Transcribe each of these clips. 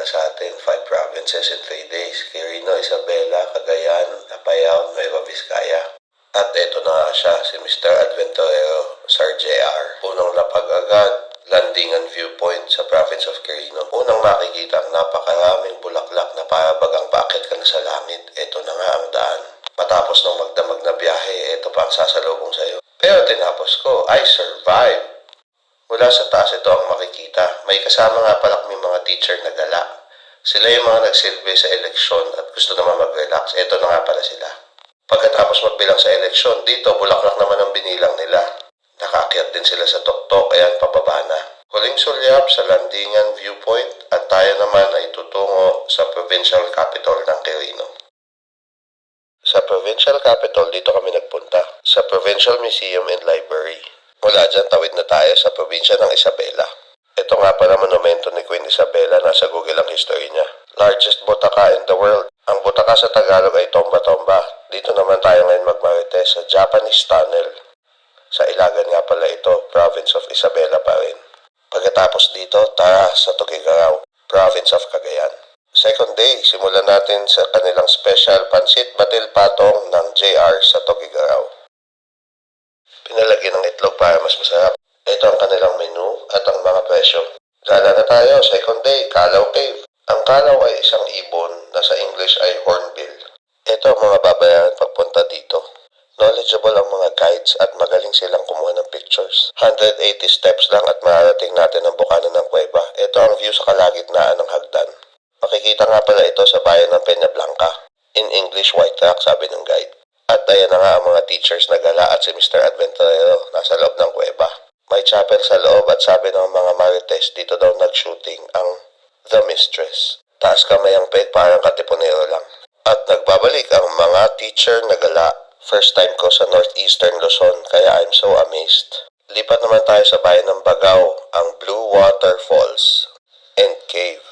sa atin, 5 provinces in 3 days. Quirino, Isabela, Cagayan, Apayao, Nueva Vizcaya. At eto na nga siya, si Mr. Adventurero, Sir JR. Unang lapag agad, landingan viewpoint sa province of Quirino. Unang makikita ang napakaraming bulaklak na para bagang paakit ka na sa langit. Eto na nga ang daan. Matapos ng magdamag na biyahe, eto pa ang sasalubong sa'yo. Pero tinapos ko, I survived. Mula sa taas ito ang makikita. May kasama nga pala kaming mga teacher na gala. Sila yung mga nagsilbi sa eleksyon at gusto naman mag-relax. Ito na nga pala sila. Pagkatapos magbilang sa eleksyon, dito bulaklak naman ang binilang nila. Nakakyat din sila sa tuktok, ayan pababa na. Huling sulyap sa landingan viewpoint at tayo naman ay tutungo sa provincial capital ng Quirino. Sa provincial capital, dito kami nagpunta. Sa Provincial Museum and Library. Mula dyan, tawid na tayo sa probinsya ng Isabela. Ito nga pala monumento ni Queen Isabela, nasa Google ang history niya. Largest butaka in the world. Ang butaka sa Tagalog ay tomba-tomba. Dito naman tayo ngayon magmarites sa Japanese Tunnel. Sa Ilagan nga pala ito, province of Isabela pa rin. Pagkatapos dito, tara sa Tuguegarao, province of Cagayan. Second day, simulan natin sa kanilang special pansit batil patong ng JR sa Tuguegarao. Pinalagyan ng itlog para mas masarap. Ito ang kanilang menu at ang mga presyo. Gala na tayo, second day, Kalaw Cave. Ang Kalaw ay isang ibon na sa English ay hornbill. Ito ang mga babayaran pagpunta dito. Knowledgeable ang mga guides at magaling silang kumuha ng pictures. 180 steps lang at mararating natin ang bukana ng kuweba. Ito ang view sa kalagitnaan ng hagdan. Makikita nga pala ito sa bayan ng Peñablanca. In English, White Rock, sabi ng guide. At ayan na nga ang mga teachers na gala at si Mr. Adventurero nasa loob ng kuweba. May chapel sa loob at sabi ng mga marites dito daw nag-shooting ang The Mistress. Taas kamay ang peg parang katipunero lang. At nagbabalik ang mga teacher na gala. First time ko sa northeastern Luzon kaya I'm so amazed. Lipat naman tayo sa bayan ng Bagao, ang Blue Water Falls and Cave.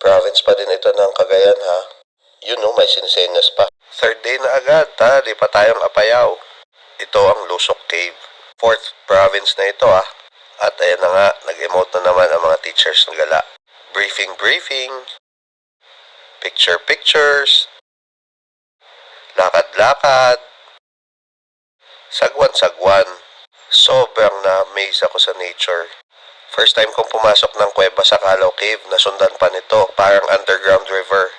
Province pa din ito ng Cagayan ha. May sinisenyas pa. Third day na agad, lipat tayong Apayao. Ito ang Lusok Cave. Fourth province na ito At ayan na nga, nag-emote na naman ang mga teachers ng gala. Briefing. Pictures. Lakad. Sagwan. Sobrang na-amaze ako sa nature. First time kong pumasok ng kuweba sa Kalaw Cave, nasundan pa nito, parang underground river.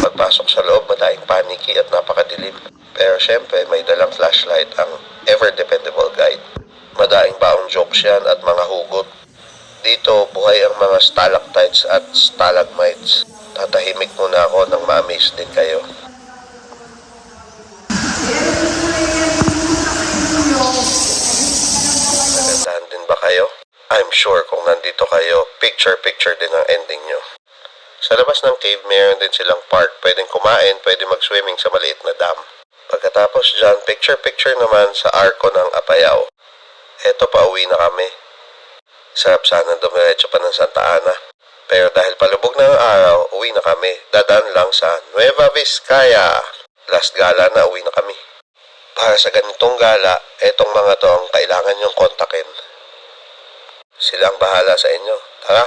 Pagpasok sa loob, madaing paniki at napakadilim. Pero syempre, may dalang flashlight ang ever-dependable guide. Madaing baong jokes yan at mga hugot. Dito, buhay ang mga stalactites at stalagmites. Tatahimik muna ako nang ma-amaze din kayo. Nagandahan din ba kayo? I'm sure kung nandito kayo, picture din ang ending nyo. Sa labas ng cave, mayroon din silang park. Pwedeng kumain, pwedeng mag-swimming sa maliit na dam. Pagkatapos dyan, picture naman sa arko ng Apayao. Eto, pauwi na kami. Sarap sana dumiretso pa ng Santa Ana. Pero dahil palubog na ang araw, uwi na kami. Dadaan lang sa Nueva Vizcaya. Last gala na, uwi na kami. Para sa ganitong gala, etong mga to ang kailangan nyong kontakin. Sila ang bahala sa inyo. Tara!